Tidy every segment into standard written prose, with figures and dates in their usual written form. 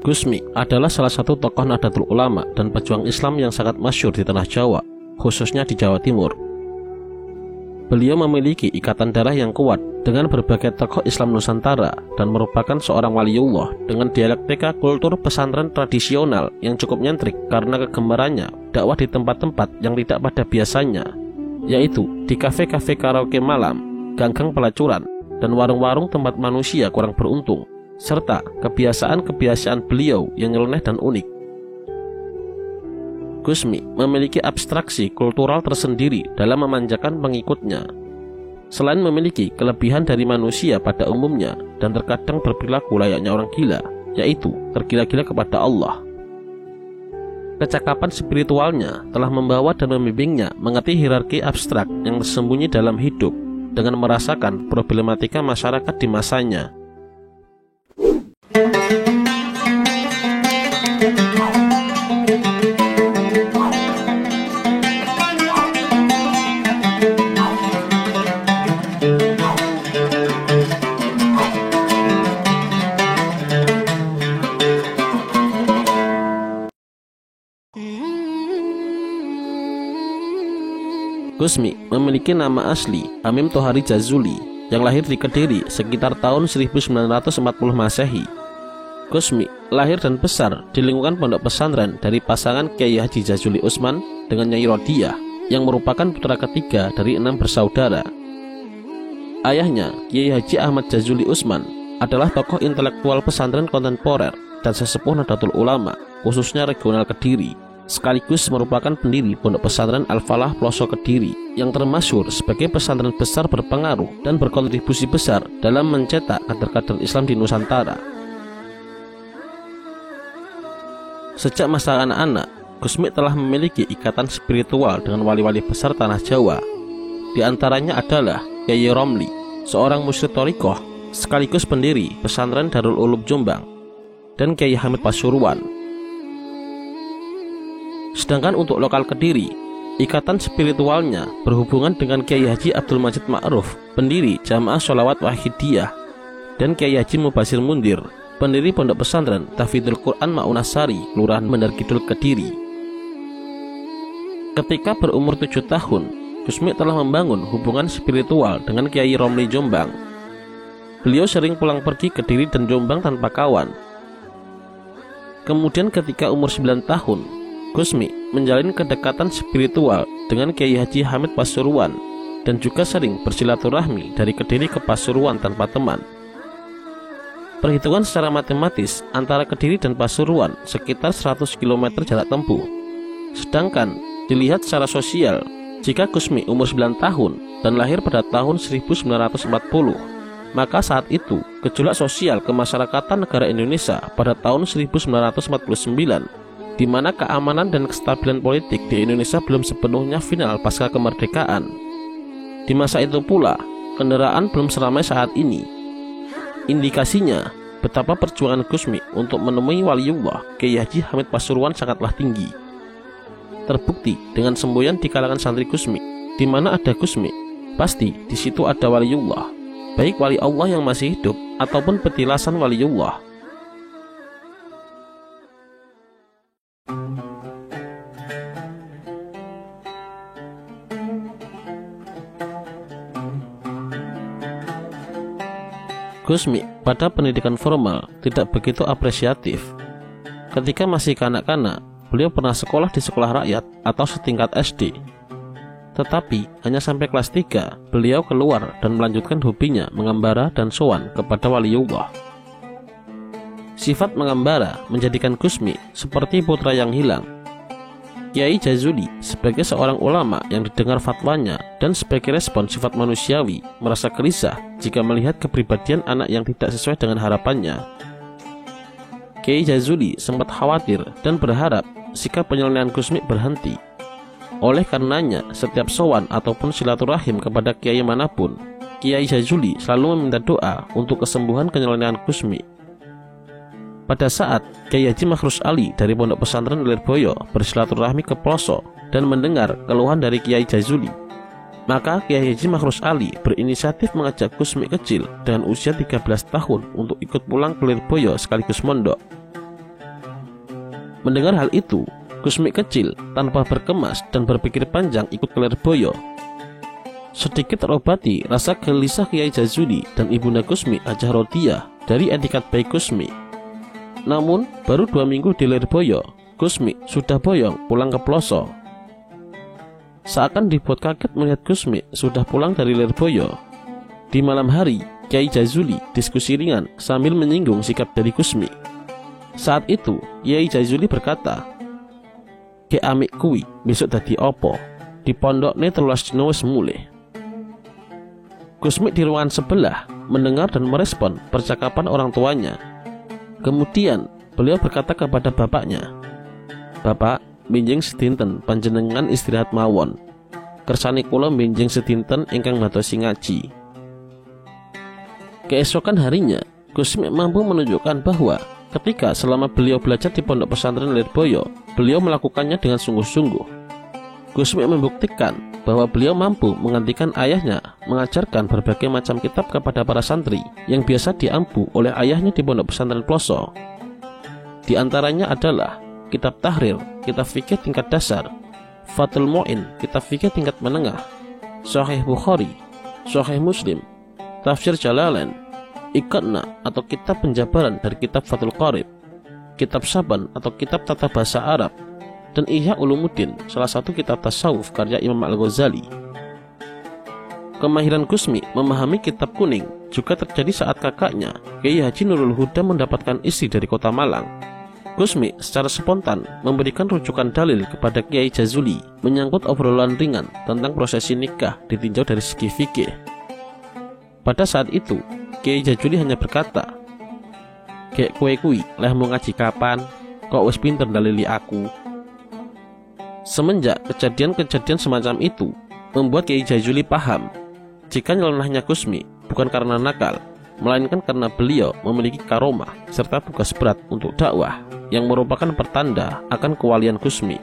Gusmi adalah salah satu tokoh Nahdlatul Ulama dan pejuang Islam yang sangat masyhur di tanah Jawa, khususnya di Jawa Timur. Beliau memiliki ikatan darah yang kuat dengan berbagai tokoh Islam Nusantara dan merupakan seorang waliullah dengan dialektika kultur pesantren tradisional yang cukup nyentrik karena kegemarannya dakwah di tempat-tempat yang tidak pada biasanya, yaitu di kafe-kafe karaoke malam, gang-gang pelacuran, dan warung-warung tempat manusia kurang beruntung, serta kebiasaan-kebiasaan beliau yang nyeleneh dan unik. Gusmi memiliki abstraksi kultural tersendiri dalam memanjakan pengikutnya. Selain memiliki kelebihan dari manusia pada umumnya dan terkadang berperilaku layaknya orang gila, yaitu tergila-gila kepada Allah. Kecakapan spiritualnya telah membawa dan membimbingnya mengerti hierarki abstrak yang tersembunyi dalam hidup dengan merasakan problematika masyarakat di masanya. Gusmi memiliki nama asli Hamim Tohari Jazuli yang lahir di Kediri sekitar tahun 1940 Masehi. Gusmi lahir dan besar di lingkungan pondok pesantren dari pasangan Kiai Haji Jazuli Usman dengan Nyai Rodiah yang merupakan putra ketiga dari 6 bersaudara. Ayahnya, Kiai Haji Ahmad Jazuli Usman, adalah tokoh intelektual pesantren kontemporer dan sesepuh Nahdlatul Ulama, khususnya regional Kediri, sekaligus merupakan pendiri pondok pesantren Al-Falah Ploso Kediri yang termasyhur sebagai pesantren besar berpengaruh dan berkontribusi besar dalam mencetak kader-kader Islam di Nusantara. Sejak masa anak-anak, Gusmi telah memiliki ikatan spiritual dengan wali-wali besar tanah Jawa. Di antaranya adalah Kyai Romli, seorang musyrik thariqah sekaligus pendiri pesantren Darul Ulum Jombang, dan Kyai Hamid Pasuruan. Sedangkan untuk lokal Kediri, ikatan spiritualnya berhubungan dengan Kyai Haji Abdul Majid Ma'ruf, pendiri Jamaah Sholawat Wahidiyah, dan Kyai Haji Mubasir Mundir, pendiri pondok pesantren Tahfidzul Quran Maunasari, Kelurahan Bandar Kidul Kediri. Ketika berumur 7 tahun, Gusmi telah membangun hubungan spiritual dengan Kyai Romli Jombang. Beliau sering pulang pergi ke Kediri dan Jombang tanpa kawan. Kemudian ketika umur 9 tahun, Gusmi menjalin kedekatan spiritual dengan Kyai Haji Hamid Pasuruan dan juga sering bersilaturahmi dari Kediri ke Pasuruan tanpa teman. Perhitungan secara matematis antara Kediri dan Pasuruan sekitar 100 km jarak tempuh. Sedangkan dilihat secara sosial, jika Gusmi umur 9 tahun dan lahir pada tahun 1940, maka saat itu gejolak sosial kemasyarakatan negara Indonesia pada tahun 1949, di mana keamanan dan kestabilan politik di Indonesia belum sepenuhnya final pasca kemerdekaan. Di masa itu pula, kendaraan belum seramai saat ini. Indikasinya, betapa perjuangan Gusmi untuk menemui waliullah Kyai Haji Hamid Pasuruan sangatlah tinggi. Terbukti dengan semboyan di kalangan santri Gusmi, di mana ada Gusmi, pasti di situ ada waliullah, baik wali Allah yang masih hidup ataupun petilasan waliullah. Gusmi pada pendidikan formal tidak begitu apresiatif. Ketika masih kanak-kanak, beliau pernah sekolah di sekolah rakyat atau setingkat SD. Tetapi hanya sampai kelas 3, beliau keluar dan melanjutkan hobinya mengembara dan sowan kepada waliullah. Sifat mengembara menjadikan Gusmi seperti putra yang hilang. Kyai Jazuli sebagai seorang ulama yang didengar fatwanya dan sebagai respon sifat manusiawi merasa gelisah jika melihat kepribadian anak yang tidak sesuai dengan harapannya. Kyai Jazuli sempat khawatir dan berharap sikap penyelenian Gusmi berhenti. Oleh karenanya, setiap sowan ataupun silaturahim kepada kiai manapun, Kyai Jazuli selalu meminta doa untuk kesembuhan kenyelenian Gusmi. Pada saat Kyai Haji Makhrus Ali dari pondok pesantren Lirboyo bersilaturahmi ke pelosok dan mendengar keluhan dari Kyai Jazuli, maka Kyai Haji Makhrus Ali berinisiatif mengajak Gusmi kecil dengan usia 13 tahun untuk ikut pulang ke Lirboyo sekaligus mondok. Mendengar hal itu, Gusmi kecil tanpa berkemas dan berpikir panjang ikut ke Lirboyo. Sedikit terobati rasa gelisah Kiai Jazuli dan ibunda Gusmi Hajah Rodiah dari etikat baik Gusmi. Namun baru 2 minggu di Lirboyo, Gusmi sudah boyong pulang ke Ploso. Seakan dibuat kaget melihat Gusmi sudah pulang dari Lirboyo. Di malam hari, Kiai Jazuli diskusi ringan sambil menyinggung sikap dari Gusmi. Saat itu, Kiai Jazuli berkata, "Ki amik kui besok dadi opo? Di pondokne 13 dina wis mulih." Gusmi di ruangan sebelah mendengar dan merespon percakapan orang tuanya. Kemudian beliau berkata kepada bapaknya, "Bapak, benjing sedinten panjenengan istirahat mawon. Kersane kula benjing sedinten ingkang madosi ngaji." Keesokan harinya, Gusmi mampu menunjukkan bahwa ketika selama beliau belajar di pondok pesantren Lirboyo, beliau melakukannya dengan sungguh-sungguh. Gusmi membuktikan bahwa beliau mampu menggantikan ayahnya mengajarkan berbagai macam kitab kepada para santri yang biasa diampu oleh ayahnya di pondok pesantren Ploso. Di antaranya adalah kitab Tahrir, kitab fikih tingkat dasar, Fathul Mu'in, kitab fikih tingkat menengah, Sahih Bukhari, Sahih Muslim, Tafsir Jalalain, Iqna atau kitab penjabaran dari kitab Fathul Qarib, kitab Saban atau kitab tata bahasa Arab, dan Ihya Ulumuddin, salah satu kitab tasawuf karya Imam Al-Ghazali. Kemahiran Gusmi memahami kitab kuning juga terjadi saat kakaknya, Kiai Haji Nurul Huda, mendapatkan istri dari kota Malang. Gusmi secara spontan memberikan rujukan dalil kepada Kiai Jazuli menyangkut obrolan ringan tentang prosesi nikah ditinjau dari segi fikih. Pada saat itu, Kiai Jazuli hanya berkata, "Kek kue kui, leh mau ngaji kapan? Kok wis pinter dalili aku?" Semenjak kejadian-kejadian semacam itu membuat Kiai Jazuli paham jika nyelenahnya Gusmi bukan karena nakal, melainkan karena beliau memiliki karomah serta tugas berat untuk dakwah yang merupakan pertanda akan kewalian Gusmi.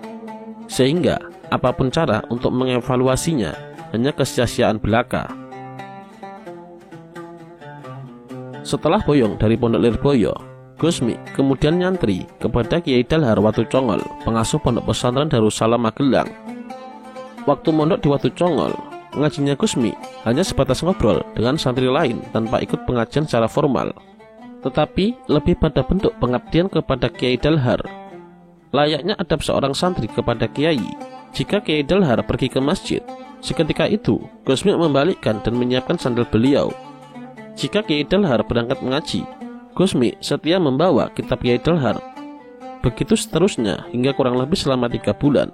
Sehingga apapun cara untuk mengevaluasinya hanya kesia-siaan belaka. Setelah boyong dari pondok Lirboyo, Gusmi kemudian nyantri kepada Kiai Dalhar Watu Congol, pengasuh pondok pesantren Darussalam Magelang. Waktu mondok di Watu Congol, ngajinya Gusmi hanya sebatas ngobrol dengan santri lain tanpa ikut pengajian secara formal, tetapi lebih pada bentuk pengabdian kepada Kiai Dalhar. Layaknya adab seorang santri kepada Kiai, jika Kiai Dalhar pergi ke masjid, seketika itu Gusmi membalikkan dan menyiapkan sandal beliau. Jika Kiai Dalhar berangkat mengaji, Gusmi setia membawa kitab Kiai Dalhar. Begitu seterusnya hingga kurang lebih selama 3 bulan.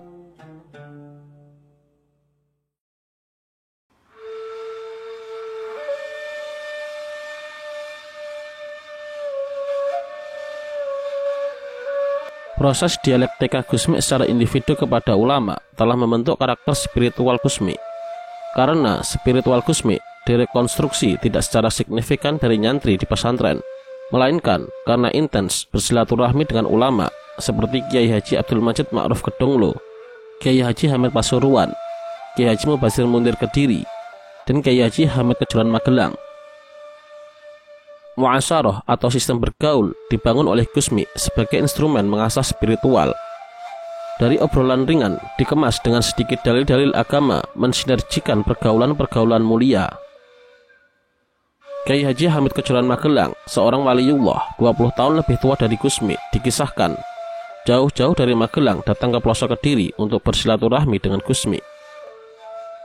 Proses dialektika Gusmi secara individu kepada ulama telah membentuk karakter spiritual Gusmi. Karena spiritual Gusmi direkonstruksi tidak secara signifikan dari nyantri di pesantren, melainkan karena intens bersilaturahmi dengan ulama seperti Kiai Haji Abdul Majid Ma'ruf Kedonglo, Kiai Haji Hamid Pasuruan, Kiai Haji Mubasir Muntir Kediri, dan Kiai Haji Hamid Kejuran Magelang. Mu'asyarah atau sistem bergaul dibangun oleh Gusmi sebagai instrumen mengasah spiritual. Dari obrolan ringan dikemas dengan sedikit dalil-dalil agama mensinergikan pergaulan-pergaulan mulia. Kiai Haji Hamid Kejuran Magelang, seorang waliullah 20 tahun lebih tua dari Gusmi, dikisahkan jauh-jauh dari Magelang datang ke pelosok Kediri untuk bersilaturahmi dengan Gusmi.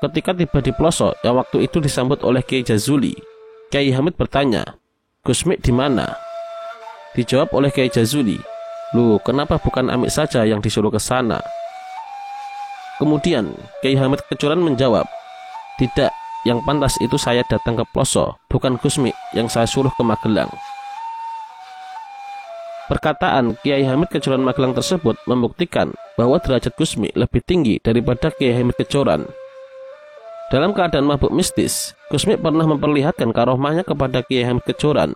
Ketika tiba di pelosok yang waktu itu disambut oleh Kiai Jazuli, Kiai Hamid bertanya, "Gusmi di mana?" Dijawab oleh Kiai Jazuli, "Loh, kenapa bukan Amik saja yang disuruh ke sana?" Kemudian Kiai Hamid Kejuran menjawab, "Tidak, yang pantas itu saya datang ke pelosok, bukan Gusmi yang saya suruh ke Magelang." Perkataan Kiai Hamid Kejuran Magelang tersebut membuktikan bahwa derajat Gusmi lebih tinggi daripada Kiai Hamid Kejuran. Dalam keadaan mabuk mistis, Gusmi pernah memperlihatkan karomahnya kepada Kiai Hamid Kejuran.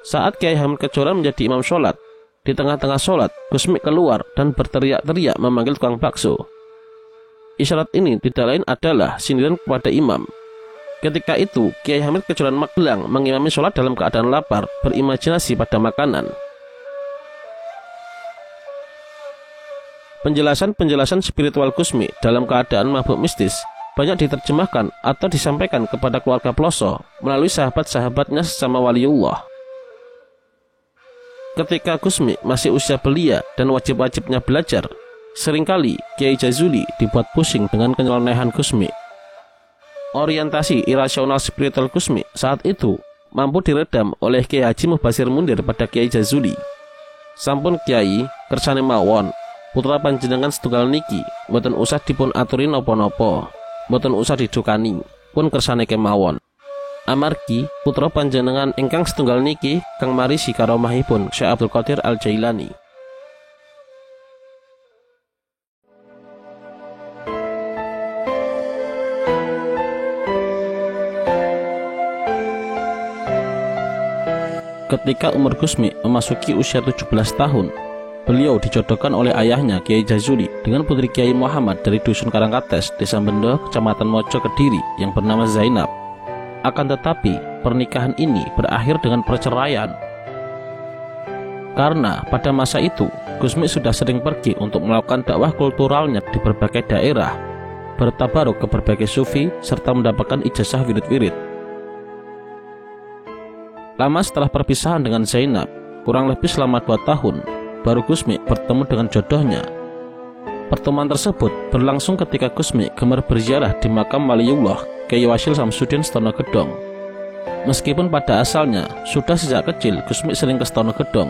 Saat Kiai Hamid Kejuran menjadi imam sholat, di tengah-tengah sholat, Gusmi keluar dan berteriak-teriak memanggil tukang bakso. Isyarat ini tidak lain adalah sindiran kepada imam. Ketika itu, Kiai Hamid Kejuran Magelang mengimami sholat dalam keadaan lapar, berimajinasi pada makanan. Penjelasan-penjelasan spiritual Kusmi dalam keadaan mabuk mistis banyak diterjemahkan atau disampaikan kepada keluarga Ploso melalui sahabat-sahabatnya sesama waliullah. Ketika Kusmi masih usia belia dan wajib-wajibnya belajar, seringkali Kiai Jazuli dibuat pusing dengan kenyelenehan Kusmi. Orientasi irasional spiritual Kusmi saat itu mampu diredam oleh Kiai Haji Mubasir Mundir pada Kiai Jazuli. Sampun Kiai kersane mawon, putra panjenengan setunggal niki mboten usah dipun aturi napa-napa, mboten usah didukani, pun kersane kemawon. Amargi putra panjenengan ingkang setunggal niki kang marisi karomahipun Syekh Abdul Qadir Al-Jailani. Ketika umur Kusmi memasuki usia 17 tahun, beliau dijodohkan oleh ayahnya Kiai Jazuli dengan putri Kiai Muhammad dari Dusun Karangkates, Desa Bendo, Kecamatan Mojo, Kediri yang bernama Zainab. Akan tetapi, pernikahan ini berakhir dengan perceraian. Karena pada masa itu, Kusmi sudah sering pergi untuk melakukan dakwah kulturalnya di berbagai daerah, bertabaruk ke berbagai sufi, serta mendapatkan ijazah wirid-wirid. Lama setelah perpisahan dengan Zainab, kurang lebih selama 2 tahun, baru Kusmi bertemu dengan jodohnya. Pertemuan tersebut berlangsung ketika Kusmi gemar berziarah di makam waliullah Kiai Wasil Samsudin Stonogedong. Meskipun pada asalnya sudah sejak kecil Kusmi sering ke Stonogedong,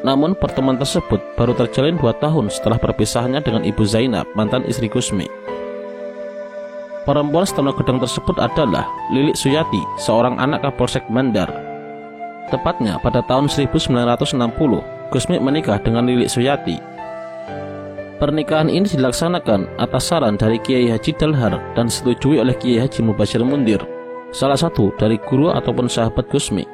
namun pertemuan tersebut baru terjalin 2 tahun setelah perpisahannya dengan Ibu Zainab, mantan istri Kusmi. Perempuan Stonogedong tersebut adalah Lilik Suyati, seorang anak Kapolsek Mandar. Tepatnya pada tahun 1960, Kusmi menikah dengan Lilik Suyati. Pernikahan ini dilaksanakan atas saran dari Kiai Haji Dalhar dan disetujui oleh Kiai Haji Mubasir Mundir, salah satu dari guru ataupun sahabat Kusmi.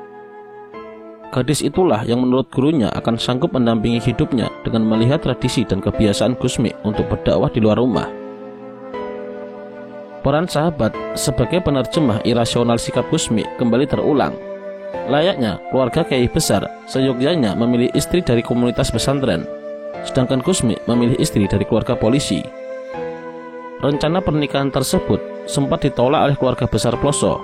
Gadis itulah yang menurut gurunya akan sanggup mendampingi hidupnya dengan melihat tradisi dan kebiasaan Kusmi untuk berdakwah di luar rumah. Peran sahabat sebagai penerjemah irasional sikap Kusmi kembali terulang. Layaknya keluarga kiai besar, seyogyanya memilih istri dari komunitas pesantren, sedangkan Kusmi memilih istri dari keluarga polisi. Rencana pernikahan tersebut sempat ditolak oleh keluarga besar Ploso.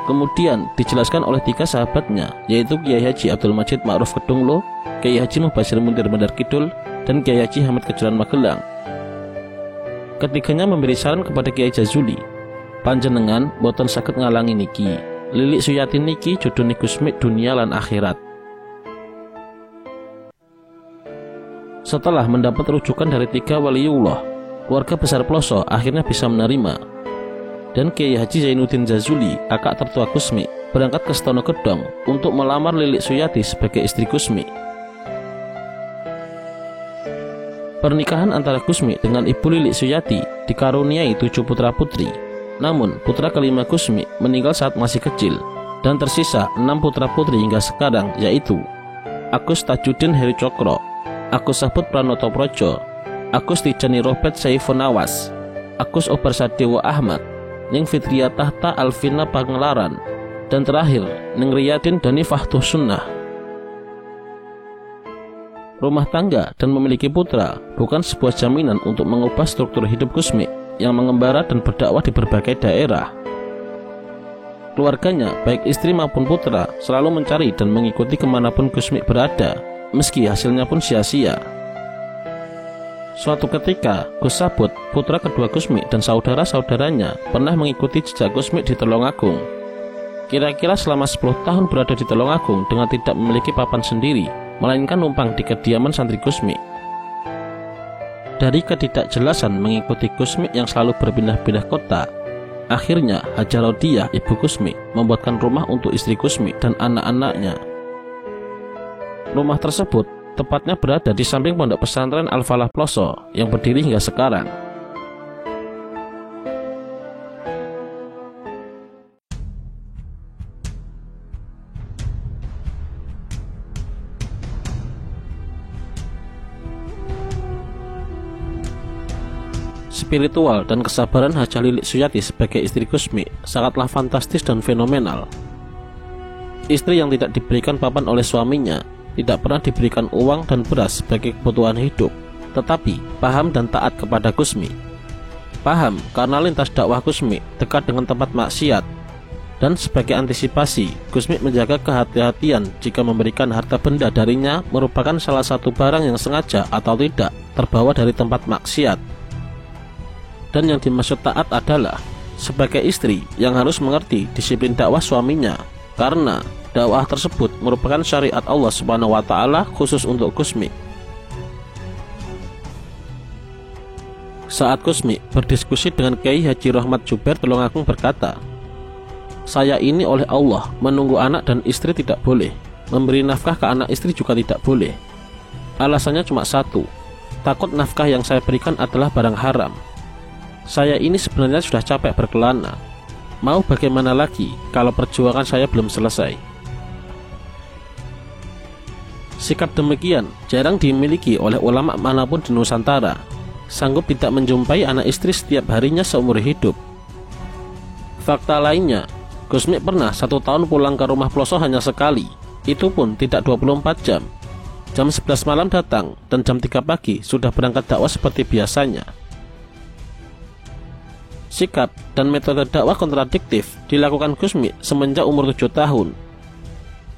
Kemudian dijelaskan oleh 3 sahabatnya, yaitu Kiai Haji Abdul Majid Ma'ruf Kedunglo, Kiai Haji Mubasir Mundir Bandar Kidul, dan Kiai Haji Hamid Kejuran Magelang. Ketiganya memberi saran kepada Kiai Jazuli, panjenengan boten saged ngalangi niki, Lilik Suyati niki jodone Kusmi dunia lan akhirat. Setelah mendapat rujukan dari 3 waliullah, keluarga besar Ploso akhirnya bisa menerima. Dan Kiai Haji Zainuddin Jazuli, kakak tertua Kusmi, berangkat ke Stonogedong untuk melamar Lilik Suyati sebagai istri Kusmi. Pernikahan antara Kusmi dengan Ibu Lilik Suyati dikaruniai 7 putra-putri. Namun putra kelima Kusmi meninggal saat masih kecil, dan tersisa 6 putra-putri hingga sekarang, yaitu Agus Tajuddin Heri Cokro, Agus Sabut Pranoto Projo, Agus Tijani Robert Saifunawas, Agus Obar Sadewa Ahmad, Ning Fitria Tahta Alvina Pangelaran, dan terakhir Ning Riyadin Dani Fahtuh Sunnah. Rumah tangga dan memiliki putra bukan sebuah jaminan untuk mengubah struktur hidup Kusmi yang mengembara dan berdakwah di berbagai daerah. Keluarganya, baik istri maupun putra, selalu mencari dan mengikuti kemanapun Kusmi berada, meski hasilnya pun sia-sia. Suatu ketika, Gus Sabut, putra kedua Kusmi dan saudara-saudaranya, pernah mengikuti jejak Kusmi di Tulungagung. Kira-kira selama 10 tahun berada di Tulungagung dengan tidak memiliki papan sendiri, melainkan numpang di kediaman santri Kusmi. Dari ketidakjelasan mengikuti Kusmi yang selalu berpindah-pindah kota, akhirnya Haja Rodiah, ibu Kusmi, membuatkan rumah untuk istri Kusmi dan anak-anaknya. Rumah tersebut tepatnya berada di samping pondok pesantren Al-Falah Ploso yang berdiri hingga sekarang. Spiritual dan kesabaran Haja Lilik Suyati sebagai istri Kusmi sangatlah fantastis dan fenomenal. Istri yang tidak diberikan papan oleh suaminya, tidak pernah diberikan uang dan beras sebagai kebutuhan hidup, tetapi paham dan taat kepada Gusmi. Paham karena lintas dakwah Gusmi dekat dengan tempat maksiat, dan sebagai antisipasi, Gusmi menjaga kehati-hatian jika memberikan harta benda darinya merupakan salah satu barang yang sengaja atau tidak terbawa dari tempat maksiat. Dan yang dimaksud taat adalah sebagai istri yang harus mengerti disiplin dakwah suaminya, karena dakwah tersebut merupakan syariat Allah Subhanahu wa Ta'ala khusus untuk Gusmi. Saat Gusmi berdiskusi dengan Kiai Haji Rahmat Jubair Tulungagung berkata, "Saya ini oleh Allah menunggu anak dan istri tidak boleh, memberi nafkah ke anak istri juga tidak boleh. Alasannya cuma satu, takut nafkah yang saya berikan adalah barang haram. Saya ini sebenarnya sudah capek berkelana. Mau bagaimana lagi kalau perjuangan saya belum selesai?" Sikap demikian jarang dimiliki oleh ulama manapun di Nusantara, sanggup tidak menjumpai anak istri setiap harinya seumur hidup. Fakta lainnya, Gusmi pernah 1 tahun pulang ke rumah Ploso hanya sekali, itu pun tidak 24 jam. Jam 11 malam datang dan jam 3 pagi sudah berangkat dakwah seperti biasanya. Sikap dan metode dakwah kontradiktif dilakukan Gusmi semenjak umur 7 tahun.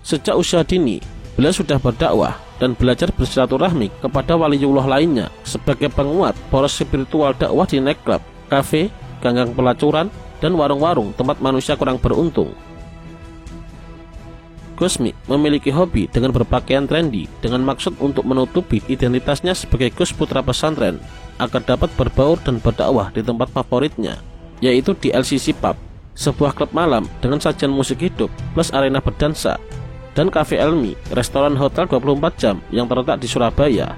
Sejak usia dini, beliau sudah berdakwah dan belajar bersilaturahmi kepada waliullah lainnya sebagai penguat poros spiritual dakwah di nightclub, kafe, ganggang pelacuran, dan warung-warung tempat manusia kurang beruntung. Gusmi memiliki hobi dengan berpakaian trendy dengan maksud untuk menutupi identitasnya sebagai Gus Putra Pesantren agar dapat berbaur dan berdakwah di tempat favoritnya, yaitu di LCC Pub, sebuah klub malam dengan sajian musik hidup plus arena berdansa, dan Cafe Elmi, restoran hotel 24 jam yang terletak di Surabaya.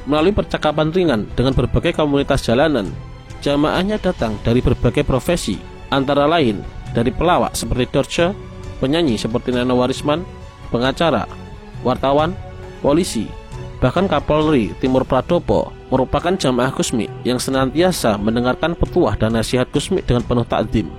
Melalui percakapan ringan dengan berbagai komunitas jalanan, jamaahnya datang dari berbagai profesi, antara lain dari pelawak seperti Dorce, penyanyi seperti Neno Warisman, pengacara, wartawan, polisi, bahkan Kapolri Timur Pradopo merupakan jamaah Gusmi yang senantiasa mendengarkan petuah dan nasihat Gusmi dengan penuh takdim.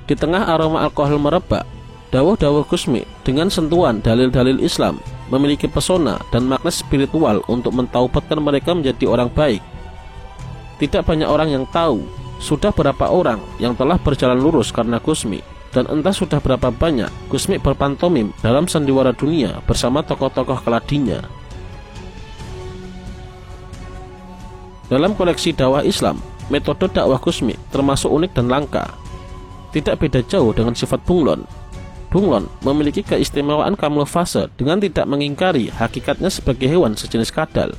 Di tengah aroma alkohol merebak, dawuh-dawuh Gusmi dengan sentuhan dalil-dalil Islam memiliki pesona dan makna spiritual untuk mentaubatkan mereka menjadi orang baik. Tidak banyak orang yang tahu sudah berapa orang yang telah berjalan lurus karena Gusmi, dan entah sudah berapa banyak Gusmi berpantomim dalam sandiwara dunia bersama tokoh-tokoh keladinya. Dalam koleksi dakwah Islam, metode dakwah Gusmi termasuk unik dan langka. Tidak beda jauh dengan sifat bunglon. Bunglon memiliki keistimewaan kamuflase dengan tidak mengingkari hakikatnya sebagai hewan sejenis kadal.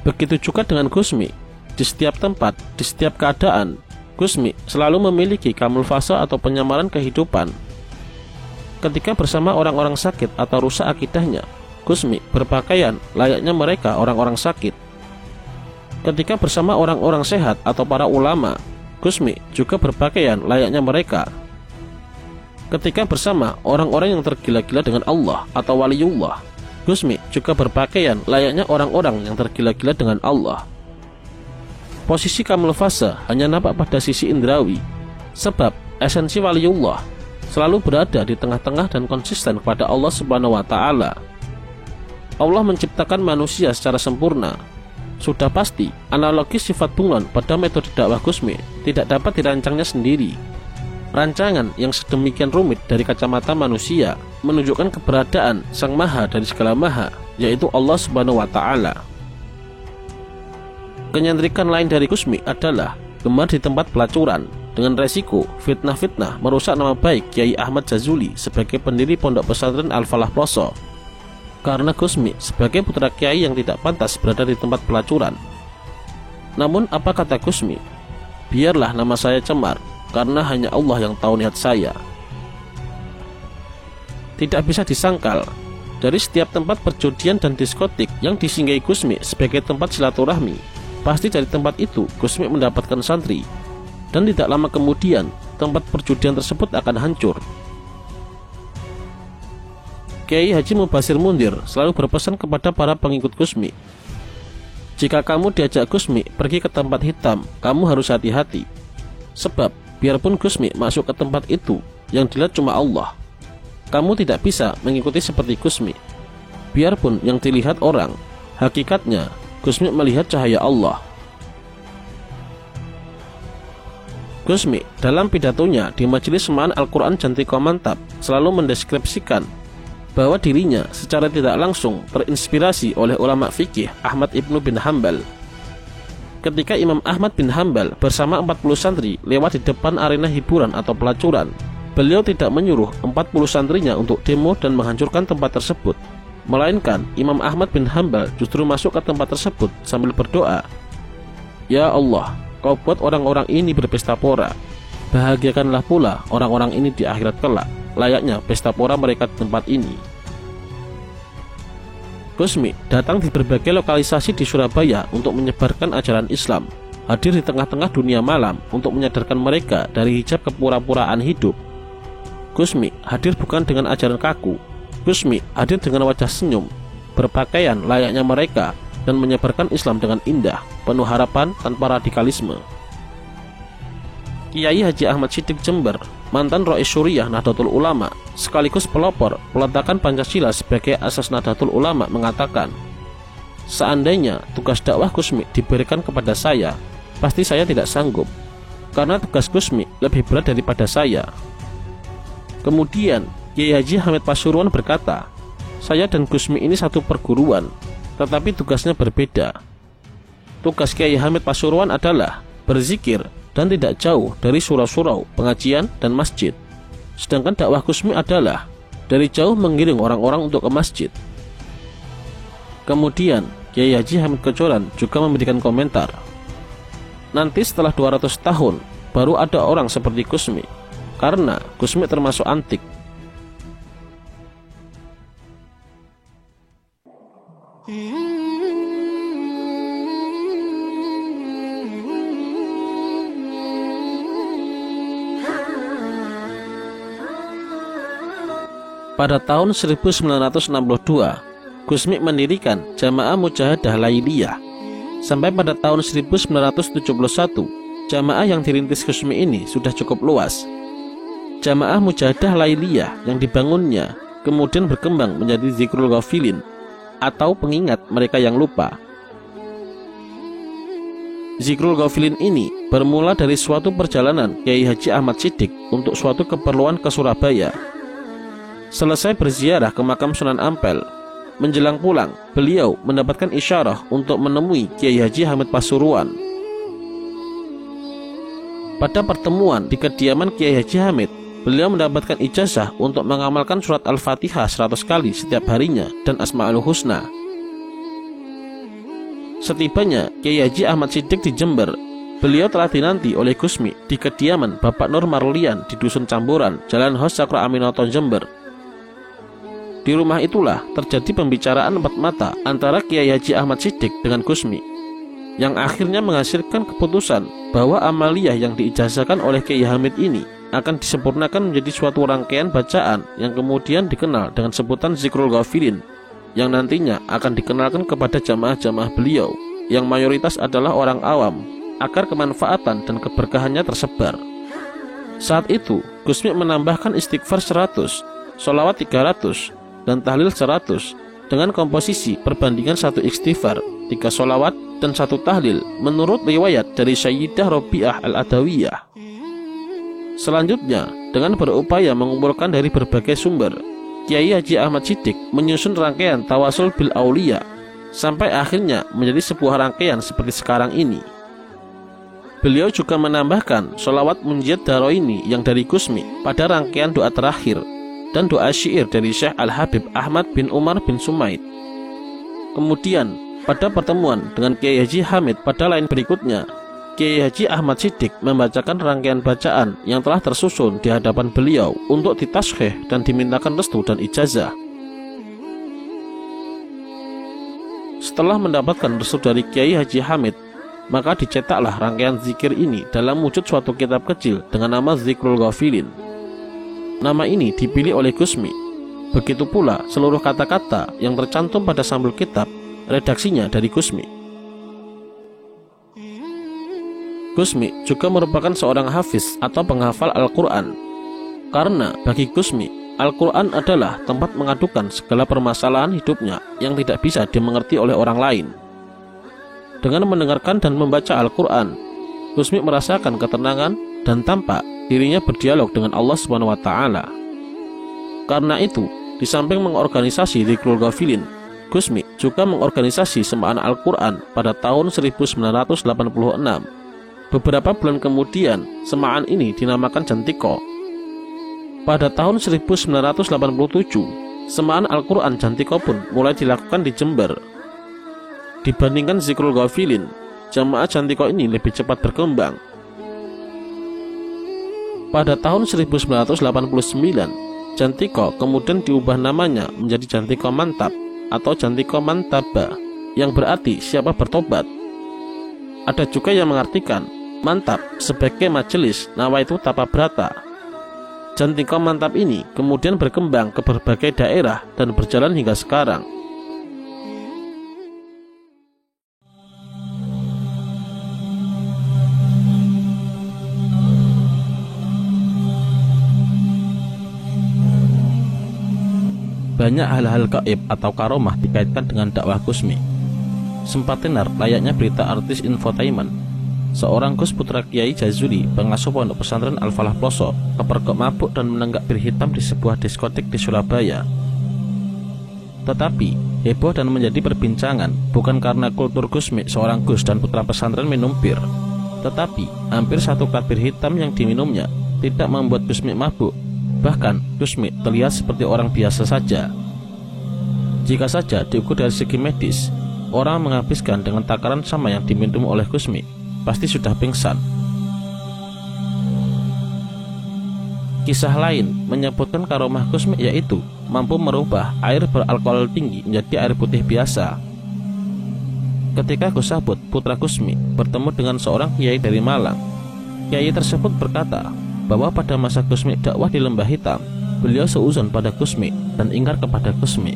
Begitu juga dengan Gusmi. Di setiap tempat, di setiap keadaan, Gusmi selalu memiliki kamuflase atau penyamaran kehidupan. Ketika bersama orang-orang sakit atau rusak akidahnya, Gusmi berpakaian layaknya mereka orang-orang sakit. Ketika bersama orang-orang sehat atau para ulama, Gusmi juga berpakaian layaknya mereka. Ketika bersama orang-orang yang tergila-gila dengan Allah atau waliullah, Gusmi juga berpakaian layaknya orang-orang yang tergila-gila dengan Allah. Posisi kamuflase hanya nampak pada sisi indrawi, sebab esensi waliullah selalu berada di tengah-tengah dan konsisten kepada Allah Subhanahu wa Ta'ala. Allah menciptakan manusia secara sempurna. Sudah pasti, analogi sifat bunglon pada metode dakwah Gusmi tidak dapat dirancangnya sendiri. Rancangan yang sedemikian rumit dari kacamata manusia menunjukkan keberadaan Sang Maha dari segala maha, yaitu Allah Subhanahu wa Ta'ala. Kenyandrikan lain dari Gusmi adalah gemar di tempat pelacuran, dengan resiko fitnah-fitnah merusak nama baik Kiai Ahmad Jazuli sebagai pendiri Pondok Pesantren Al-Falah Ploso. Karena Gusmi sebagai putra kiai yang tidak pantas berada di tempat pelacuran. Namun apa kata Gusmi? Biarlah nama saya cemar, karena hanya Allah yang tahu niat saya. Tidak bisa disangkal, dari setiap tempat perjudian dan diskotik yang disinggahi Gusmi sebagai tempat silaturahmi, pasti dari tempat itu Gusmi mendapatkan santri, dan tidak lama kemudian tempat perjudian tersebut akan hancur. Kiai Haji Mubasir Mundir selalu berpesan kepada para pengikut Gusmi, jika kamu diajak Gusmi pergi ke tempat hitam, kamu harus hati-hati. Sebab biarpun Gusmi masuk ke tempat itu, yang dilihat cuma Allah. kamu tidak bisa mengikuti seperti Gusmi. Biarpun yang dilihat orang, hakikatnya Gusmi melihat cahaya Allah. Gusmi dalam pidatonya di Majelis Semaan Al-Quran Jantiko Mantap selalu mendeskripsikan bahwa dirinya secara tidak langsung terinspirasi oleh ulama fikih Ahmad Ibnu bin Hambal. Ketika Imam Ahmad bin Hambal bersama 40 santri lewat di depan arena hiburan atau pelacuran, beliau tidak menyuruh 40 santrinya untuk demo dan menghancurkan tempat tersebut, melainkan Imam Ahmad bin Hambal justru masuk ke tempat tersebut sambil berdoa, "Ya Allah, Kau buat orang-orang ini berpesta pora. Bahagiakanlah pula orang-orang ini di akhirat kelak, layaknya pesta pora mereka di tempat ini." Gusmi datang di berbagai lokalisasi di Surabaya untuk menyebarkan ajaran Islam, hadir di tengah-tengah dunia malam untuk menyadarkan mereka dari hijab kepura-puraan hidup. Gusmi hadir bukan dengan ajaran kaku. Gusmi hadir dengan wajah senyum, berpakaian layaknya mereka, dan menyebarkan Islam dengan indah, penuh harapan tanpa radikalisme. Kiai Haji Ahmad Siddiq Jember, mantan Rais Syuriah Nahdlatul Ulama, sekaligus pelopor peletakan Pancasila sebagai asas Nahdlatul Ulama, mengatakan, "Seandainya tugas dakwah Gusmi diberikan kepada saya, pasti saya tidak sanggup, karena tugas Gusmi lebih berat daripada saya." Kemudian Kiai Haji Hamid Pasuruan berkata, "Saya dan Gusmi ini satu perguruan, tetapi tugasnya berbeda. Tugas Kiai Hamid Pasuruan adalah berzikir dan tidak jauh dari surau-surau, pengajian, dan masjid. Sedangkan dakwah Gusmi adalah dari jauh mengiring orang-orang untuk ke masjid." Kemudian Kiai Haji Hamid Kecoran juga memberikan komentar, "Nanti setelah 200 tahun baru ada orang seperti Gusmi, karena Gusmi termasuk antik." Pada tahun 1962, Gusmi mendirikan Jamaah Mujahadah Lailiyah. Sampai pada tahun 1971, jamaah yang dirintis Gusmi ini sudah cukup luas. Jamaah Mujahadah Lailiyah yang dibangunnya kemudian berkembang menjadi Zikrul Ghafilin, atau pengingat mereka yang lupa. Zikrul Ghafilin ini bermula dari suatu perjalanan Kiai Haji Ahmad Siddiq untuk suatu keperluan ke Surabaya. Selesai berziarah ke makam Sunan Ampel, menjelang pulang, beliau mendapatkan isyarah untuk menemui Kiai Haji Hamid Pasuruan. Pada pertemuan di kediaman Kiai Haji Hamid, beliau mendapatkan ijazah untuk mengamalkan surat Al-Fatihah 100 kali setiap harinya dan Asma'ul Husna. Setibanya Kiai Haji Ahmad Siddiq di Jember, beliau telah dinanti oleh Gusmi di kediaman Bapak Nur Marlian di Dusun Camboran, Jalan Hos Cakro Aminoto, Jember. Di rumah itulah terjadi pembicaraan empat mata antara Kiai Haji Ahmad Siddiq dengan Gusmi, yang akhirnya menghasilkan keputusan bahwa amaliyah yang diijazahkan oleh Kiai Hamid ini akan disempurnakan menjadi suatu rangkaian bacaan yang kemudian dikenal dengan sebutan Zikrul Ghafilin, yang nantinya akan dikenalkan kepada jamaah-jamaah beliau yang mayoritas adalah orang awam, agar kemanfaatan dan keberkahannya tersebar. Saat itu Gusmi menambahkan istighfar 100, sholawat 300, dan tahlil 100 dengan komposisi perbandingan 1 istighfar, 3 sholawat, dan 1 tahlil menurut riwayat dari Sayyidah Robiah Al-Adawiyah. Selanjutnya, dengan berupaya mengumpulkan dari berbagai sumber, Kiai Haji Ahmad Siddiq menyusun rangkaian tawasul bil aulia sampai akhirnya menjadi sebuah rangkaian seperti sekarang ini. Beliau juga menambahkan sholawat Munjiat Daroini yang dari Gusmi pada rangkaian doa terakhir, dan doa syair dari Syekh Al-Habib Ahmad bin Umar bin Sumaid. Kemudian, pada pertemuan dengan Kiai Haji Hamid pada lain berikutnya, Kiai Haji Ahmad Siddiq membacakan rangkaian bacaan yang telah tersusun di hadapan beliau untuk ditashkhih dan dimintakan restu dan ijazah. Setelah mendapatkan restu dari Kiai Haji Hamid, maka dicetaklah rangkaian zikir ini dalam wujud suatu kitab kecil dengan nama Zikrul Ghafilin. Nama ini dipilih oleh Gusmi. Begitu pula seluruh kata-kata yang tercantum pada sampul kitab, redaksinya dari Gusmi. Gusmi juga merupakan seorang hafiz atau penghafal Al-Quran, karena bagi Gusmi, Al-Quran adalah tempat mengadukan segala permasalahan hidupnya yang tidak bisa dimengerti oleh orang lain. Dengan mendengarkan dan membaca Al-Quran, Kusmi merasakan ketenangan dan tampak dirinya berdialog dengan Allah SWT. Karena itu, di samping mengorganisasi Dzikrul Ghafilin, Kusmi juga mengorganisasi Semaan Al-Quran pada tahun 1986. Beberapa bulan kemudian, semaan ini dinamakan Jantiko. Pada tahun 1987, semaan Al-Quran Jantiko pun mulai dilakukan di Jember. Dibandingkan Dzikrul Ghafilin, jamaah Jantiko ini lebih cepat berkembang. Pada tahun 1989, Jantiko kemudian diubah namanya menjadi Jantiko Mantap atau Jantiko Mantaba, yang berarti siapa bertobat. Ada juga yang mengartikan Mantap sebagai majelis Nawaitu Tapa Brata. Jantiko Mantap ini kemudian berkembang ke berbagai daerah dan berjalan hingga sekarang. Banyak hal-hal gaib atau karomah dikaitkan dengan dakwah Kusmi. Sempat tenar layaknya berita artis infotainment. Seorang Gus putra Kiai Jazuli, pengasuh pondok pesantren Al-Falah Ploso, kepergok mabuk dan menenggak bir hitam di sebuah diskotik di Surabaya. Tetapi heboh dan menjadi perbincangan bukan karena kultur Kusmi seorang Gus dan putra pesantren minum bir, tetapi hampir satu klat bir hitam yang diminumnya tidak membuat Kusmi mabuk. Bahkan Kusmi terlihat seperti orang biasa saja. Jika saja diukur dari segi medis, orang menghabiskan dengan takaran sama yang diminum oleh Kusmi pasti sudah pingsan. Kisah lain menyebutkan karomah Kusmi yaitu mampu merubah air beralkohol tinggi menjadi air putih biasa. Ketika Gus Sabut, putra Kusmi, bertemu dengan seorang kiai dari Malang, kiai tersebut berkata bahwa pada masa Kusmi dakwah di Lembah Hitam, beliau seuzon pada Kusmi dan ingkar kepada Kusmi.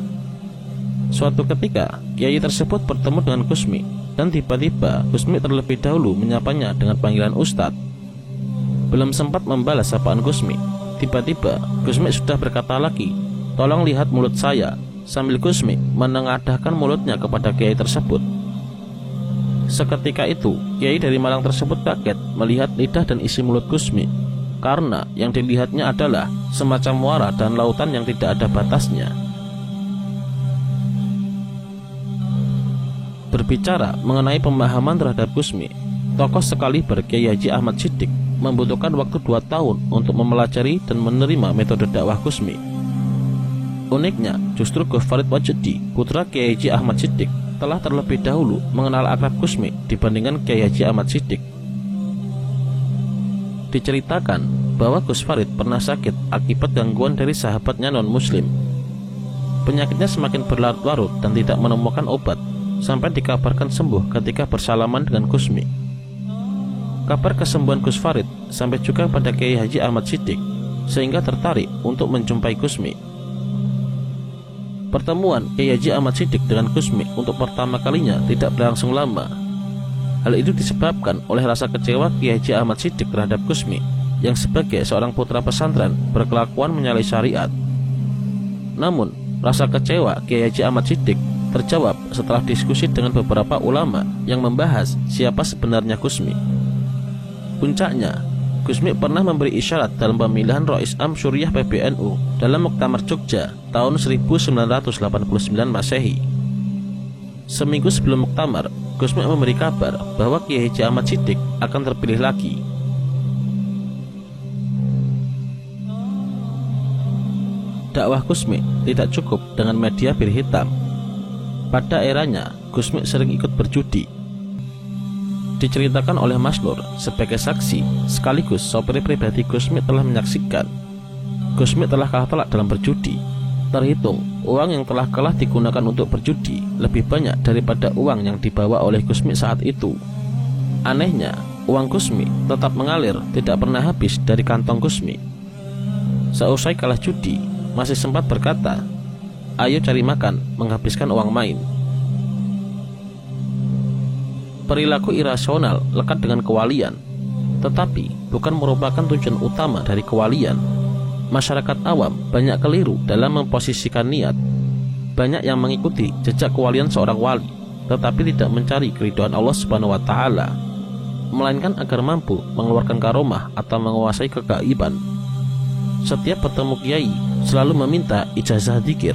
Suatu ketika, kiai tersebut bertemu dengan Kusmi, dan tiba-tiba Kusmi terlebih dahulu menyapanya dengan panggilan Ustadz. Belum sempat membalas sapaan Kusmi, tiba-tiba Kusmi sudah berkata lagi, "Tolong lihat mulut saya," sambil Kusmi menengadahkan mulutnya kepada kiai tersebut. Seketika itu, kiai dari Malang tersebut kaget melihat lidah dan isi mulut Kusmi, karena yang dilihatnya adalah semacam muara dan lautan yang tidak ada batasnya. Berbicara mengenai pemahaman terhadap Kusmi, tokoh sekaliber Kiai Haji Ahmad Siddiq membutuhkan waktu 2 tahun untuk mempelajari dan menerima metode dakwah Kusmi. Uniknya, justru Gus Farid Wajedi, putra Kiai Haji Ahmad Siddiq, telah terlebih dahulu mengenal akrab Kusmi dibandingkan Kiai Haji Ahmad Siddiq. Diceritakan bahwa Gus Farid pernah sakit akibat gangguan dari sahabatnya non-muslim. Penyakitnya semakin berlarut-larut dan tidak menemukan obat, sampai dikabarkan sembuh ketika bersalaman dengan Kusmi. Kabar kesembuhan Gus Farid sampai juga pada Kiai Haji Ahmad Siddiq, sehingga tertarik untuk menjumpai Kusmi. Pertemuan Kiai Haji Ahmad Siddiq dengan Kusmi untuk pertama kalinya tidak berlangsung lama. Hal itu disebabkan oleh rasa kecewa Kiai Haji Ahmad Siddiq terhadap Kusmi, yang sebagai seorang putra pesantren berkelakuan menyalahi syariat. Namun, rasa kecewa Kiai Haji Ahmad Siddiq terjawab setelah diskusi dengan beberapa ulama yang membahas siapa sebenarnya Kusmi. Puncaknya, Kusmi pernah memberi isyarat dalam pemilihan Rois Am Syuriah PBNU dalam Muktamar Jogja tahun 1989 Masehi. Seminggu sebelum Muktamar, Kusmi memberi kabar bahwa Kiai Haji Ahmad Siddiq akan terpilih lagi. Dakwah Kusmi tidak cukup dengan media bir hitam. Pada eranya, Kusmi sering ikut berjudi. Diceritakan oleh Mas Nur sebagai saksi, sekaligus sopir pribadi Kusmi telah menyaksikan Kusmi telah kalah telak dalam berjudi. Terhitung, uang yang telah kalah digunakan untuk berjudi lebih banyak daripada uang yang dibawa oleh Kusmi saat itu. Anehnya, uang Kusmi tetap mengalir, tidak pernah habis dari kantong Kusmi. Seusai kalah judi, masih sempat berkata, "Ayo cari makan, menghabiskan uang main." Perilaku irasional lekat dengan kewalian, tetapi bukan merupakan tujuan utama dari kewalian. Masyarakat awam banyak keliru dalam memposisikan niat. Banyak yang mengikuti jejak kewalian seorang wali, tetapi tidak mencari keridhaan Allah Subhanahu wa Ta'ala, melainkan agar mampu mengeluarkan karomah atau menguasai kegaiban. Setiap bertemu kiai selalu meminta ijazah dzikir.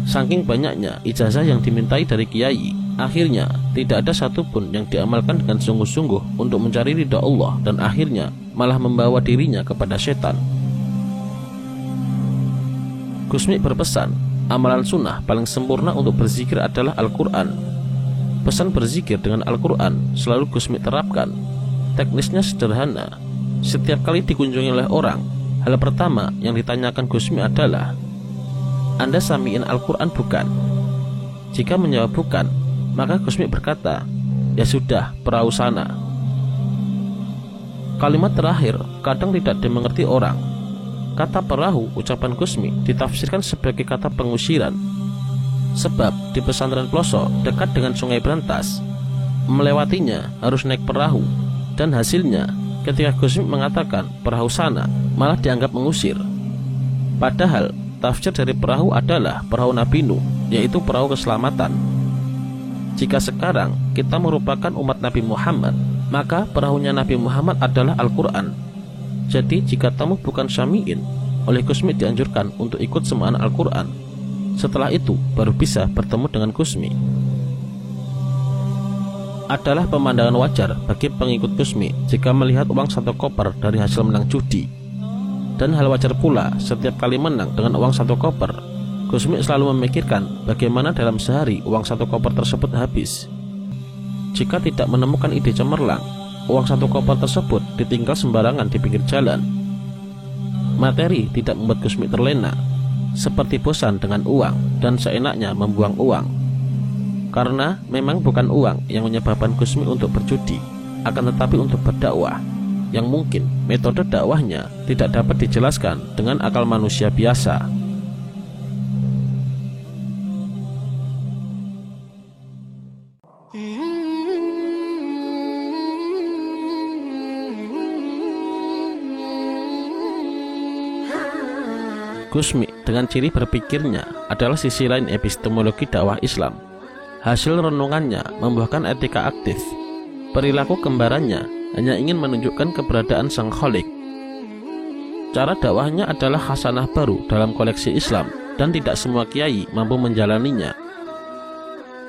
Saking banyaknya ijazah yang dimintai dari kiai, akhirnya tidak ada satupun yang diamalkan dengan sungguh-sungguh untuk mencari ridha Allah, dan akhirnya malah membawa dirinya kepada setan. Gusmi berpesan, amalan sunnah paling sempurna untuk berzikir adalah Al-Quran. Pesan berzikir dengan Al-Quran selalu Gusmi terapkan. Teknisnya sederhana. Setiap kali dikunjungi oleh orang, hal pertama yang ditanyakan Gusmi adalah, "Anda samiin Al-Quran bukan?" Jika menjawab bukan, maka Gusmi berkata, "Ya sudah, perahu sana." Kalimat terakhir kadang tidak dimengerti orang. Kata perahu ucapan Gusmi ditafsirkan sebagai kata pengusiran. Sebab di pesantren pelosok dekat dengan sungai Brantas, melewatinya harus naik perahu, dan hasilnya ketika Gusmi mengatakan perahu sana malah dianggap mengusir. Padahal tafsir dari perahu adalah perahu Nabi Nuh, yaitu perahu keselamatan. Jika sekarang kita merupakan umat Nabi Muhammad, maka perahunya Nabi Muhammad adalah Al-Quran. Jadi jika tamu bukan syami'in, oleh Gusmi dianjurkan untuk ikut semaan Al-Quran. Setelah itu baru bisa bertemu dengan Gusmi. Adalah pemandangan wajar bagi pengikut Gusmi jika melihat uang 1 koper dari hasil menang judi. Dan hal wajar pula setiap kali menang dengan uang 1 koper, Gusmi selalu memikirkan bagaimana dalam sehari uang 1 koper tersebut habis. Jika tidak menemukan ide cemerlang, uang 1 koper tersebut ditinggal sembarangan di pinggir jalan. Materi tidak membuat Gusmi terlena, seperti bosan dengan uang dan seenaknya membuang uang. Karena memang bukan uang yang menyebabkan Gusmi untuk berjudi, akan tetapi untuk berdakwah, yang mungkin metode dakwahnya tidak dapat dijelaskan dengan akal manusia biasa. Gusmi dengan ciri berpikirnya adalah sisi lain epistemologi dakwah Islam. Hasil renungannya membuahkan etika aktif. Perilaku kembarannya hanya ingin menunjukkan keberadaan Sang Khalik. Cara dakwahnya adalah khasanah baru dalam koleksi Islam, dan tidak semua kiai mampu menjalaninya.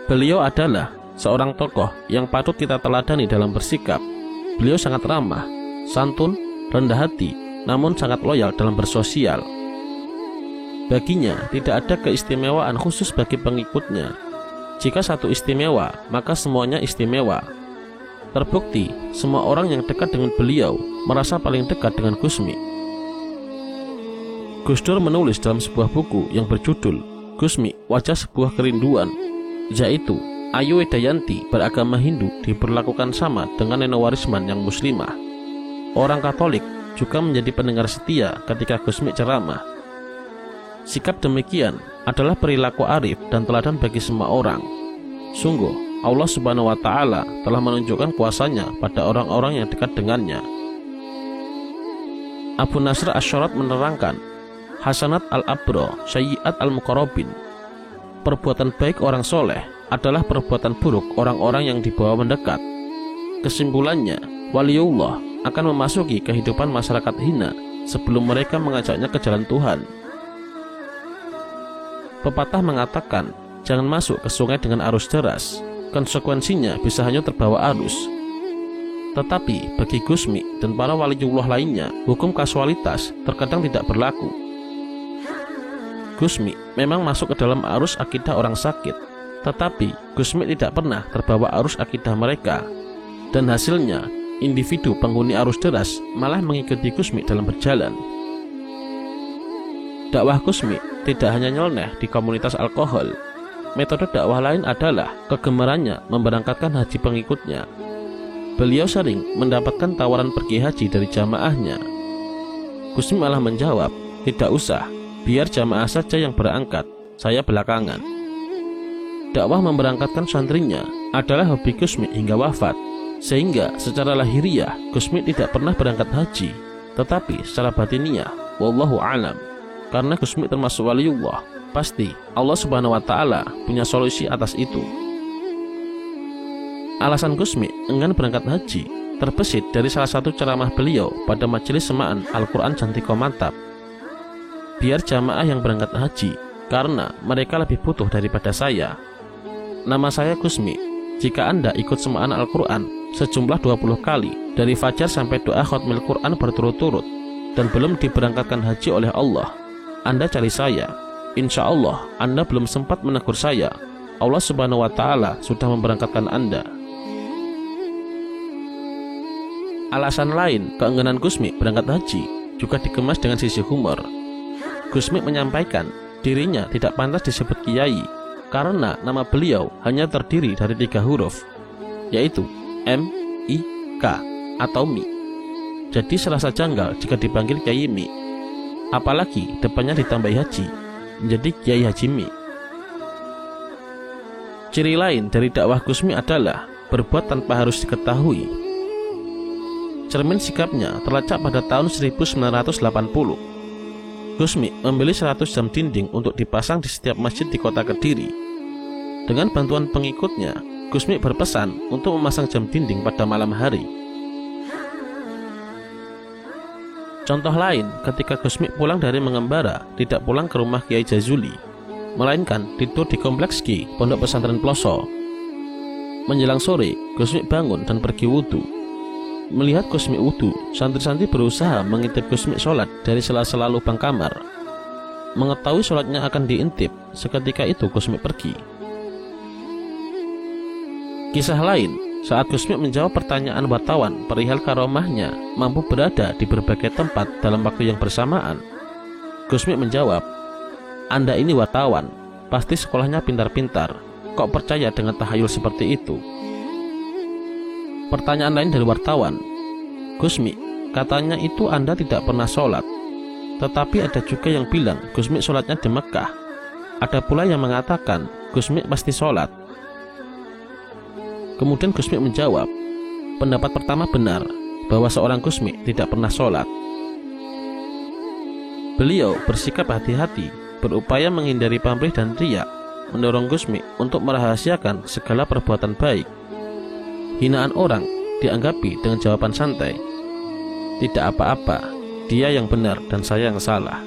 Beliau adalah seorang tokoh yang patut kita teladani dalam bersikap. Beliau sangat ramah, santun, rendah hati, namun sangat loyal dalam bersosial. Baginya tidak ada keistimewaan khusus bagi pengikutnya. Jika satu istimewa, maka semuanya istimewa. Terbukti, semua orang yang dekat dengan beliau merasa paling dekat dengan Gusmi. Gus Dur menulis dalam sebuah buku yang berjudul Gusmi, Wajah Sebuah Kerinduan, yaitu Ayu Widayanti beragama Hindu diperlakukan sama dengan Nenowarisman yang muslimah. Orang Katolik juga menjadi pendengar setia ketika Gusmi ceramah. Sikap demikian adalah perilaku arif dan teladan bagi semua orang. Sungguh, Allah Subhanahu wa Ta'ala telah menunjukkan kuasanya pada orang-orang yang dekat dengannya. Abu Nasr Asy-Syarad menerangkan, Hasanat al-Abro, Sayyi'at al-Muqarrabin. Perbuatan baik orang soleh adalah perbuatan buruk orang-orang yang dibawa mendekat. Kesimpulannya, waliullah akan memasuki kehidupan masyarakat hina sebelum mereka mengajaknya ke jalan Tuhan. Pepatah mengatakan, jangan masuk ke sungai dengan arus deras. Konsekuensinya bisa hanya terbawa arus. Tetapi bagi Gusmi dan para waliullah lainnya, hukum kasualitas terkadang tidak berlaku. Gusmi memang masuk ke dalam arus akidah orang sakit, tetapi Gusmi tidak pernah terbawa arus akidah mereka. Dan hasilnya, individu penghuni arus deras malah mengikuti Gusmi dalam berjalan. Dakwah Gusmi tidak hanya nyeleneh di komunitas alkohol. Metode dakwah lain adalah kegemarannya memberangkatkan haji pengikutnya. Beliau sering mendapatkan tawaran pergi haji dari jamaahnya. Gusmi malah menjawab, tidak usah, biar jamaah saja yang berangkat, saya belakangan. Dakwah memberangkatkan santrinya adalah hobi Gusmi hingga wafat, sehingga secara lahiriah Gusmi tidak pernah berangkat haji, tetapi secara batiniah Wallahu a'lam. Karena Gusmi termasuk waliullah, pasti Allah Subhanahu wa Ta'ala punya solusi atas itu. Alasan Gusmi enggan berangkat haji terbesit dari salah satu ceramah beliau pada majelis semaan Al-Quran Jantiko Mantap. Biar jamaah yang berangkat haji, karena mereka lebih butuh daripada saya. Nama saya Gusmi. Jika Anda ikut semaan Al-Quran sejumlah 20 kali dari fajar sampai doa khotmil Quran berturut-turut dan belum diberangkatkan haji oleh Allah, Anda cari saya. Insya Allah Anda belum sempat menegur saya, Allah Subhanahu wa Ta'ala sudah memberangkatkan Anda. Alasan lain keengganan Gusmi berangkat haji juga dikemas dengan sisi humor. Gusmi menyampaikan dirinya tidak pantas disebut kiai karena nama beliau hanya terdiri dari 3 huruf, yaitu M, I, K atau Mi. Jadi serasa janggal jika dipanggil Kiai Mi, apalagi depannya ditambahi haji, menjadi Kiai Haji Mi. Ciri lain dari dakwah Gusmi adalah berbuat tanpa harus diketahui. Cermin sikapnya terlacak pada tahun 1980. Gusmi membeli 100 jam dinding untuk dipasang di setiap masjid di kota Kediri. Dengan bantuan pengikutnya, Gusmi berpesan untuk memasang jam dinding pada malam hari. Contoh lain, ketika Gusmi pulang dari mengembara, tidak pulang ke rumah Kiai Jazuli, melainkan tidur di kompleks Ki Pondok Pesantren Ploso. Menjelang sore, Gusmi bangun dan pergi wudhu. Melihat Gusmi wudhu, santri-santri berusaha mengintip Gusmi sholat dari sela-sela lubang kamar. Mengetahui sholatnya akan diintip, seketika itu Gusmi pergi. Kisah lain, saat Gusmi menjawab pertanyaan wartawan perihal karomahnya mampu berada di berbagai tempat dalam waktu yang bersamaan, Gusmi menjawab, "Anda ini wartawan, pasti sekolahnya pintar-pintar, kok percaya dengan tahayul seperti itu?" Pertanyaan lain dari wartawan, "Gusmi, katanya itu Anda tidak pernah sholat, tetapi ada juga yang bilang Gusmi sholatnya di Mekah. Ada pula yang mengatakan Gusmi pasti sholat." Kemudian Gusmi menjawab, pendapat pertama benar, bahwa seorang Gusmi tidak pernah sholat. Beliau bersikap hati-hati, berupaya menghindari pamrih dan riak, mendorong Gusmi untuk merahasiakan segala perbuatan baik. Hinaan orang dianggapi dengan jawaban santai, "Tidak apa-apa, dia yang benar dan saya yang salah."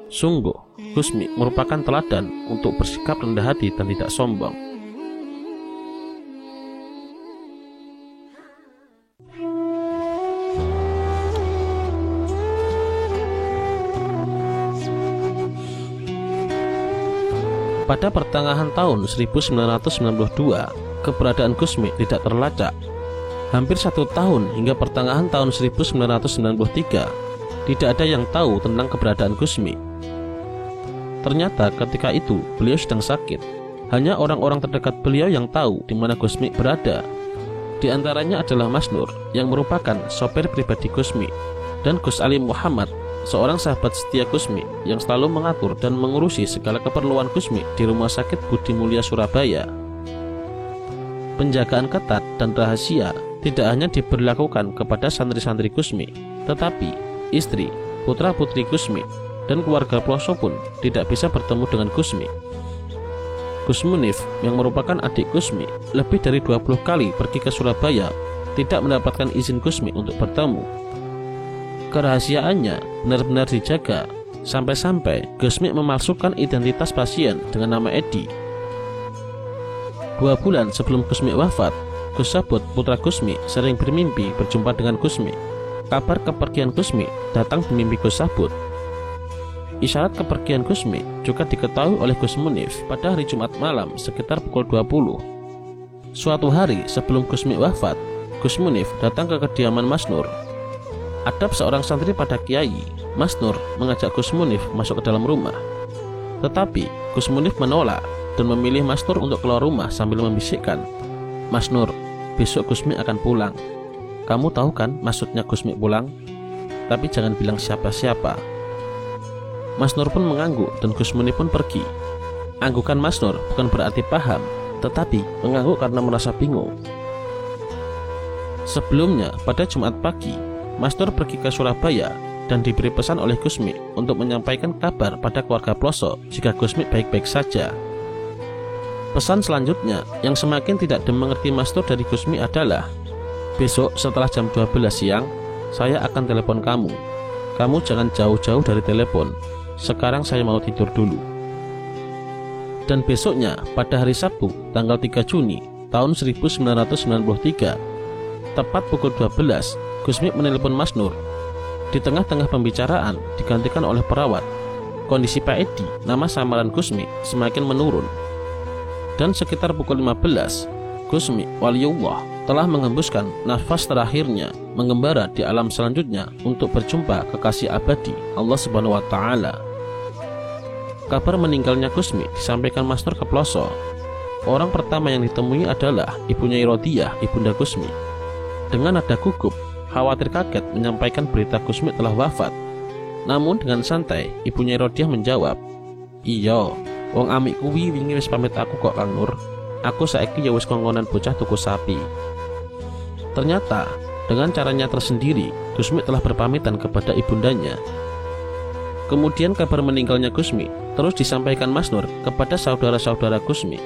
Sungguh, Gusmi merupakan teladan untuk bersikap rendah hati dan tidak sombong. Pada pertengahan tahun 1992, keberadaan Gusmi tidak terlacak. Hampir 1 tahun hingga pertengahan tahun 1993, tidak ada yang tahu tentang keberadaan Gusmi. Ternyata ketika itu beliau sedang sakit. Hanya orang-orang terdekat beliau yang tahu di mana Gusmi berada. Di antaranya adalah Mas Nur, yang merupakan sopir pribadi Gusmi, dan Gus Ali Muhammad, seorang sahabat setia Gusmi yang selalu mengatur dan mengurusi segala keperluan Gusmi di Rumah Sakit Budi Mulia Surabaya. Penjagaan ketat dan rahasia tidak hanya diberlakukan kepada santri-santri Gusmi, tetapi istri, putra-putri Gusmi, dan keluarga Ploso pun tidak bisa bertemu dengan Gusmi. Gus Munif, yang merupakan adik Gusmi, lebih dari 20 kali pergi ke Surabaya tidak mendapatkan izin Gusmi untuk bertemu. Kerahasiaannya benar-benar dijaga, sampai-sampai Gusmi memalsukan identitas pasien dengan nama Edi. 2 bulan sebelum Gusmi wafat, Gus Sabut, putra Gusmi, sering bermimpi berjumpa dengan Gusmi. Kabar kepergian Gusmi datang di mimpi Gus Sabut. Isyarat kepergian Gusmi juga diketahui oleh Gus Munif pada hari Jumat malam sekitar pukul 20. Suatu hari sebelum Gusmi wafat, Gus Munif datang ke kediaman Mas Nur. Adab seorang santri pada kiai, Mas Nur mengajak Gus Munif masuk ke dalam rumah. Tetapi Gus Munif menolak dan memilih Mas Nur untuk keluar rumah sambil membisikkan, "Mas Nur, besok Gusmi akan pulang. Kamu tahu kan maksudnya Gusmi pulang? Tapi jangan bilang siapa-siapa." Mas Nur pun mengangguk dan Gus Munif pun pergi. Anggukan Mas Nur bukan berarti paham, tetapi mengangguk karena merasa bingung. Sebelumnya, pada Jumat pagi, Mas Nur pergi ke Surabaya dan diberi pesan oleh Gusmi untuk menyampaikan kabar pada keluarga Ploso jika Gusmi baik-baik saja. Pesan selanjutnya yang semakin tidak dimengerti Mastur dari Gusmi adalah, besok setelah jam 12 siang, saya akan telepon kamu. Kamu jangan jauh-jauh dari telepon. Sekarang saya mau tidur dulu. Dan besoknya, pada hari Sabtu, tanggal 3 Juni tahun 1993, tepat pukul 12, Gusmi menelpon Mas Nur. Di tengah-tengah pembicaraan digantikan oleh perawat. Kondisi Pak Edi, nama samaran Gusmi, semakin menurun. Dan sekitar pukul 15, Gusmi Waliullah telah mengembuskan nafas terakhirnya mengembara di alam selanjutnya untuk berjumpa kekasih abadi Allah Subhanahu wa Ta'ala. Kabar meninggalnya Gusmi disampaikan Mas Nur ke Ploso. Orang pertama yang ditemui adalah ibunya Irodiyah, ibunda Gusmi. Dengan nada gugup, khawatir kaget menyampaikan berita Gusmi telah wafat. Namun dengan santai, ibunya Irodiyah menjawab, "Iya, wong amik kuwi wingi wis pamit aku kok Kang Nur. Aku saiki ya wis kongkonan bocah tuku sapi." Ternyata, dengan caranya tersendiri, Gusmi telah berpamitan kepada ibundanya. Kemudian kabar meninggalnya Gusmi terus disampaikan Mas Nur kepada saudara-saudara Gusmi.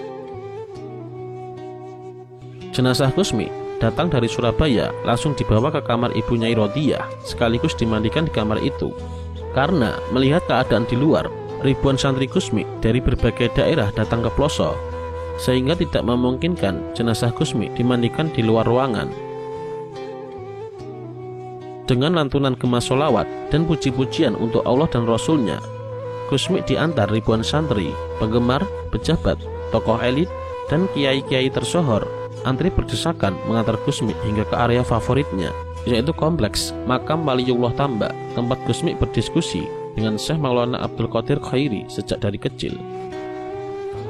Jenazah Gusmi datang dari Surabaya langsung dibawa ke kamar ibunya Irodiyah sekaligus dimandikan di kamar itu. Karena melihat keadaan di luar, ribuan santri Gusmi dari berbagai daerah datang ke Ploso, sehingga tidak memungkinkan jenazah Gusmi dimandikan di luar ruangan. Dengan lantunan gema sholawat dan puji-pujian untuk Allah dan Rasulnya, Gusmi diantar ribuan santri, penggemar, pejabat, tokoh elit, dan kiai-kiai tersohor antri berdesakan mengantar Gusmi hingga ke area favoritnya, yaitu kompleks Makam Waliullah Tambak, tempat Gusmi berdiskusi dengan Syekh Maulana Abdul Qadir Khairi sejak dari kecil.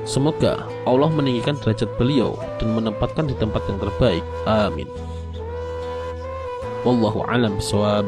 Semoga Allah meninggikan derajat beliau dan menempatkan di tempat yang terbaik. Amin. Wallahu a'lam bishawab.